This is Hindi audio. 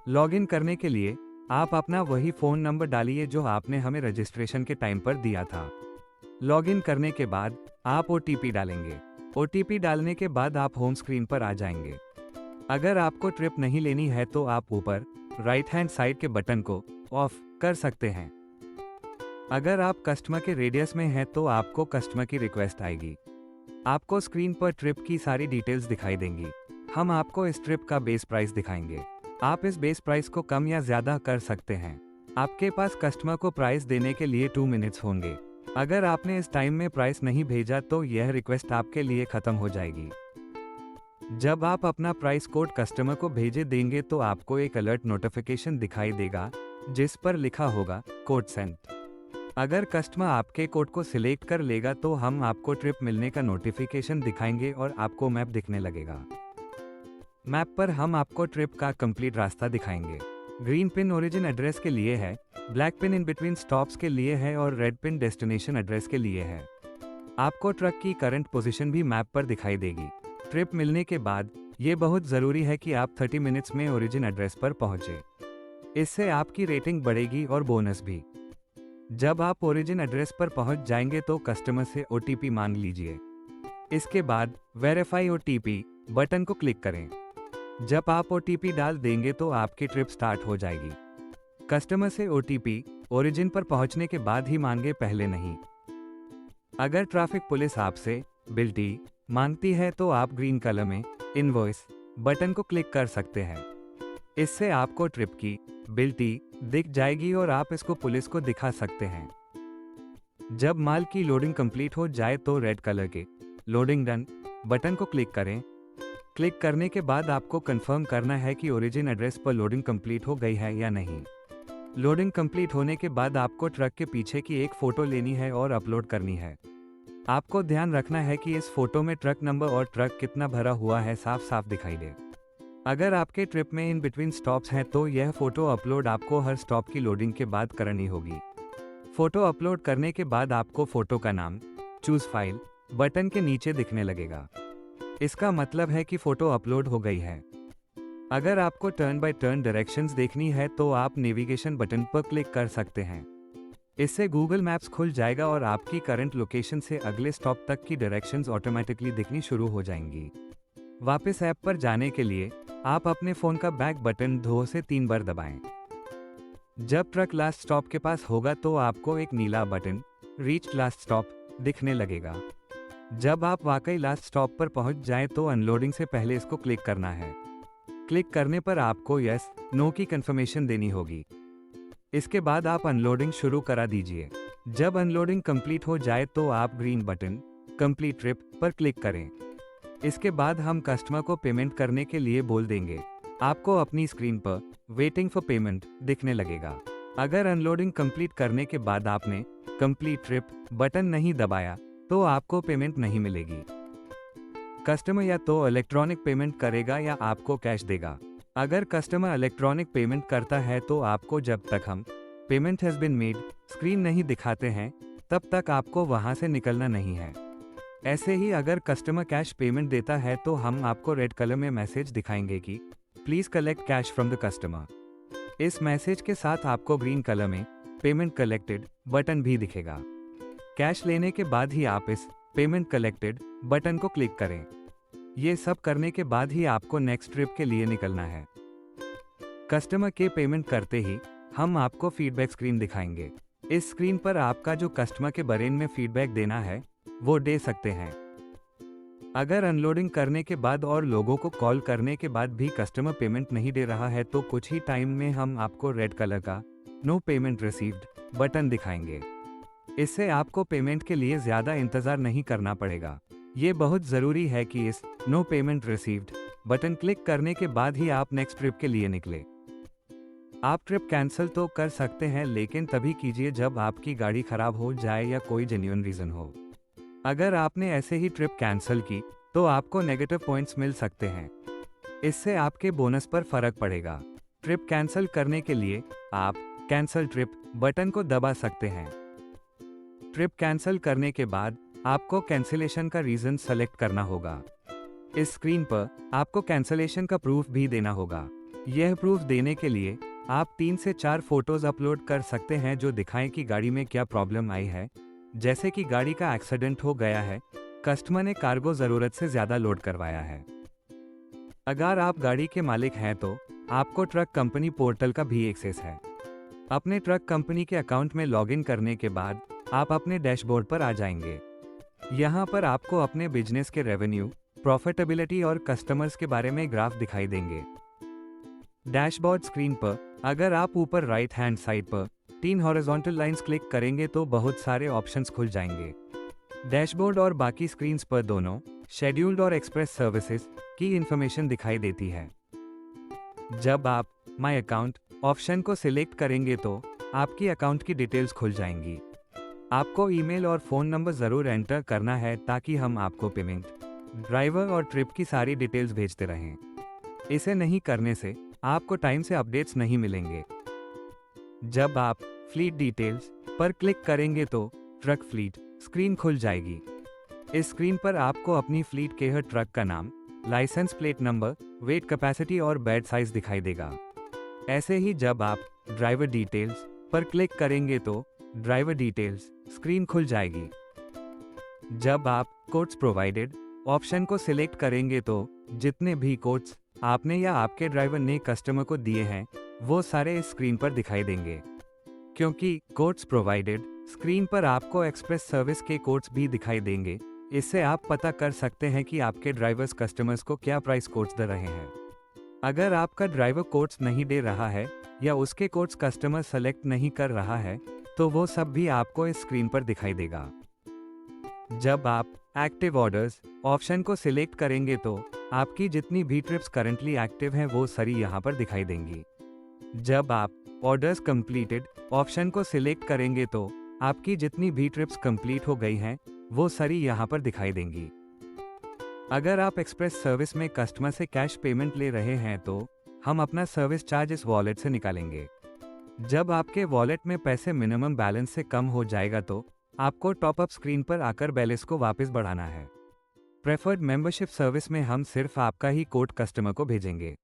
लॉगिन करने के लिए आप अपना वही फ़ोन नंबर डालिए जो आपने हमें रजिस्ट्रेशन के टाइम पर दिया था। लॉगिन करने के बाद आप ओटीपी डालेंगे। ओटीपी डालने के बाद आप होम स्क्रीन पर आ जाएंगे। अगर आपको ट्रिप नहीं लेनी है तो आप ऊपर राइट हैंड साइड के बटन को ऑफ कर सकते हैं। अगर आप कस्टमर के रेडियस में हैं तो आपको कस्टमर की रिक्वेस्ट आएगी। आपको स्क्रीन पर ट्रिप की सारी डिटेल्स दिखाई देंगी। हम आपको इस ट्रिप का बेस प्राइस दिखाएंगे। आप इस बेस प्राइस को कम या ज़्यादा कर सकते हैं। आपके पास कस्टमर को प्राइस देने के लिए 2 मिनट्स होंगे। अगर आपने इस टाइम में प्राइस नहीं भेजा तो यह रिक्वेस्ट आपके लिए ख़त्म हो जाएगी। जब आप अपना प्राइस कोड कस्टमर को भेजे देंगे तो आपको एक अलर्ट नोटिफिकेशन दिखाई देगा जिस पर लिखा होगा कोड सेंट। अगर कस्टमर आपके कोड को सिलेक्ट कर लेगा तो हम आपको ट्रिप मिलने का नोटिफिकेशन दिखाएंगे और आपको मैप दिखने लगेगा। मैप पर हम आपको ट्रिप का कंप्लीट रास्ता दिखाएंगे। ग्रीन पिन ओरिजिन एड्रेस के लिए है, black pin in between stops के लिए है और रेड पिन डेस्टिनेशन एड्रेस के लिए है। आपको ट्रक की करंट पोजीशन भी मैप पर दिखाई देगी। ट्रिप मिलने के बाद ये बहुत ज़रूरी है कि आप 30 मिनट्स में ओरिजिन एड्रेस पर पहुंचे। इससे आपकी रेटिंग बढ़ेगी और बोनस भी। जब आप ओरिजिन एड्रेस पर पहुंच जाएंगे तो कस्टमर से ओटीपी मांग लीजिए। इसके बाद वेरीफाई ओटीपी बटन को क्लिक करें। जब आप ओटीपी डाल देंगे तो आपकी ट्रिप स्टार्ट हो जाएगी। कस्टमर से ओटीपी ओरिजिन पर पहुंचने के बाद ही मांगे, पहले नहीं। अगर ट्रैफिक पुलिस आपसे बिल्टी मांगती है तो आप ग्रीन कलर में इनवॉइस बटन को क्लिक कर सकते हैं। इससे आपको ट्रिप की बिल्टी दिख जाएगी और आप इसको पुलिस को दिखा सकते हैं। जब माल की लोडिंग कंप्लीट हो जाए तो रेड कलर के लोडिंग डन बटन को क्लिक करें। क्लिक करने के बाद आपको कंफर्म करना है कि ओरिजिन एड्रेस पर लोडिंग कंप्लीट हो गई है या नहीं। लोडिंग कंप्लीट होने के बाद आपको ट्रक के पीछे की एक फ़ोटो लेनी है और अपलोड करनी है। आपको ध्यान रखना है कि इस फोटो में ट्रक नंबर और ट्रक कितना भरा हुआ है साफ साफ दिखाई दे। अगर आपके ट्रिप में इन बिटवीन स्टॉप्स हैं तो यह फोटो अपलोड आपको हर स्टॉप की लोडिंग के बाद करनी होगी। फोटो अपलोड करने के बाद आपको फोटो का नाम चूज फाइल बटन के नीचे दिखने लगेगा। इसका मतलब है कि फोटो अपलोड हो गई है। अगर आपको टर्न बाय टर्न डायरेक्शंस देखनी है तो आप नेविगेशन बटन पर क्लिक कर सकते हैं। इससे गूगल मैप्स खुल जाएगा और आपकी करंट लोकेशन से अगले स्टॉप तक की डायरेक्शंस ऑटोमेटिकली दिखनी शुरू हो जाएंगी। वापस ऐप पर जाने के लिए आप अपने फ़ोन का बैक बटन 2 से 3 बार दबाएं। जब ट्रक लास्ट स्टॉप के पास होगा तो आपको एक नीला बटन रीच लास्ट स्टॉप दिखने लगेगा। जब आप वाकई लास्ट स्टॉप पर पहुंच जाएं तो अनलोडिंग से पहले इसको क्लिक करना है। क्लिक करने पर आपको यस नो की कंफर्मेशन देनी होगी। इसके बाद आप अनलोडिंग शुरू करा दीजिए। जब अनलोडिंग कंप्लीट हो जाए तो आप ग्रीन बटन कंप्लीट ट्रिप पर क्लिक करें। इसके बाद हम कस्टमर को पेमेंट करने के लिए बोल देंगे। आपको अपनी स्क्रीन पर वेटिंग फॉर पेमेंट दिखने लगेगा। अगर अनलोडिंग कंप्लीट करने के बाद आपने कंप्लीट ट्रिप बटन नहीं दबाया तो आपको पेमेंट नहीं मिलेगी। कस्टमर या तो इलेक्ट्रॉनिक पेमेंट करेगा या आपको कैश देगा। अगर कस्टमर इलेक्ट्रॉनिक पेमेंट करता है तो आपको जब तक हम payment has been made screen नहीं दिखाते हैं तब तक आपको वहां से निकलना नहीं है। ऐसे ही अगर कस्टमर कैश पेमेंट देता है तो हम आपको रेड कलर में मैसेज दिखाएंगे कि please collect cash from the customer. इस मैसेज के साथ आपको ग्रीन कलर में पेमेंट कलेक्टेड बटन भी दिखेगा। कैश लेने के बाद ही आप इस पेमेंट कलेक्टेड बटन को क्लिक करें। ये सब करने के बाद ही आपको नेक्स्ट ट्रिप के लिए निकलना है। कस्टमर के पेमेंट करते ही हम आपको फीडबैक स्क्रीन दिखाएंगे। इस स्क्रीन पर आपका जो कस्टमर के बारे में फीडबैक देना है वो दे सकते हैं। अगर अनलोडिंग करने के बाद और लोगों को कॉल करने के बाद भी कस्टमर पेमेंट नहीं दे रहा है तो कुछ ही टाइम में हम आपको रेड कलर का नो पेमेंट रिसीव्ड बटन दिखाएंगे। इससे आपको पेमेंट के लिए ज़्यादा इंतज़ार नहीं करना पड़ेगा। ये बहुत ज़रूरी है कि इस no payment received button click करने के बाद ही आप नेक्स्ट ट्रिप के लिए निकले। आप ट्रिप कैंसिल तो कर सकते हैं लेकिन तभी कीजिए जब आपकी गाड़ी खराब हो जाए या कोई जेन्युइन रीज़न हो। अगर आपने ऐसे ही ट्रिप कैंसिल की तो आपको नेगेटिव पॉइंट्स मिल सकते हैं। इससे आपके बोनस पर फर्क पड़ेगा। ट्रिप कैंसिल करने के लिए आप कैंसिल ट्रिप बटन को दबा सकते हैं। ट्रिप कैंसिल करने के बाद आपको कैंसिलेशन का रीज़न सेलेक्ट करना होगा। इस स्क्रीन पर आपको कैंसिलेशन का प्रूफ भी देना होगा। यह प्रूफ देने के लिए आप 3 से 4 फोटोज अपलोड कर सकते हैं जो दिखाएं कि गाड़ी में क्या प्रॉब्लम आई है, जैसे कि गाड़ी का एक्सीडेंट हो गया है, कस्टमर ने कार्गो ज़रूरत से ज़्यादा लोड करवाया है। अगर आप गाड़ी के मालिक हैं तो आपको ट्रक कंपनी पोर्टल का भी एक्सेस है। अपने ट्रक कंपनी के अकाउंट में लॉगिन करने के बाद आप अपने डैशबोर्ड पर आ जाएंगे। यहाँ पर आपको अपने बिजनेस के रेवेन्यू, प्रॉफिटेबिलिटी और कस्टमर्स के बारे में ग्राफ दिखाई देंगे। डैशबोर्ड स्क्रीन पर अगर आप ऊपर राइट हैंड साइड पर 3 हॉरिजॉन्टल लाइंस क्लिक करेंगे तो बहुत सारे ऑप्शंस खुल जाएंगे। डैशबोर्ड और बाकी स्क्रीन्स पर दोनों शेड्यूल्ड और एक्सप्रेस सर्विसेज की इंफॉर्मेशन दिखाई देती है। जब आप माय अकाउंट ऑप्शन को सिलेक्ट करेंगे तो आपकी अकाउंट की डिटेल्स खुल जाएंगी। आपको ईमेल और फ़ोन नंबर ज़रूर एंटर करना है ताकि हम आपको पेमेंट, ड्राइवर और ट्रिप की सारी डिटेल्स भेजते रहें। इसे नहीं करने से आपको टाइम से अपडेट्स नहीं मिलेंगे। जब आप फ्लीट डिटेल्स पर क्लिक करेंगे तो ट्रक फ्लीट स्क्रीन खुल जाएगी। इस स्क्रीन पर आपको अपनी फ्लीट के हर ट्रक का नाम, licence plate number, weight capacity और बेड साइज दिखाई देगा। ऐसे ही जब आप ड्राइवर डिटेल्स पर क्लिक करेंगे तो ड्राइवर डिटेल्स स्क्रीन खुल जाएगी। जब आप कोट्स प्रोवाइडेड ऑप्शन को सिलेक्ट करेंगे तो जितने भी कोट्स आपने या आपके ड्राइवर ने कस्टमर को दिए हैं वो सारे इस स्क्रीन पर दिखाई देंगे। क्योंकि कोट्स प्रोवाइडेड स्क्रीन पर आपको एक्सप्रेस सर्विस के कोट्स भी दिखाई देंगे। इससे आप पता कर सकते हैं कि आपके ड्राइवर्स कस्टमर्स को क्या प्राइस कोट्स दे रहे हैं। अगर आपका ड्राइवर कोट्स नहीं दे रहा है या उसके कोट्स कस्टमर सेलेक्ट नहीं कर रहा है तो वो सब भी आपको इस स्क्रीन पर दिखाई देगा। जब आप एक्टिव ऑर्डर्स ऑप्शन को सिलेक्ट करेंगे तो आपकी जितनी भी ट्रिप्स करंटली एक्टिव हैं वो सारी यहाँ पर दिखाई देंगी। जब आप ऑर्डर्स कंप्लीटेड ऑप्शन को सिलेक्ट करेंगे तो आपकी जितनी भी ट्रिप्स कंप्लीट हो गई हैं वो सारी यहाँ पर दिखाई देंगी। अगर आप एक्सप्रेस सर्विस में कस्टमर से कैश पेमेंट ले रहे हैं तो हम अपना सर्विस चार्ज इस वॉलेट से निकालेंगे। जब आपके वॉलेट में पैसे मिनिमम बैलेंस से कम हो जाएगा तो आपको टॉपअप स्क्रीन पर आकर बैलेंस को वापस बढ़ाना है। प्रेफर्ड मेंबरशिप सर्विस में हम सिर्फ आपका ही कोड कस्टमर को भेजेंगे।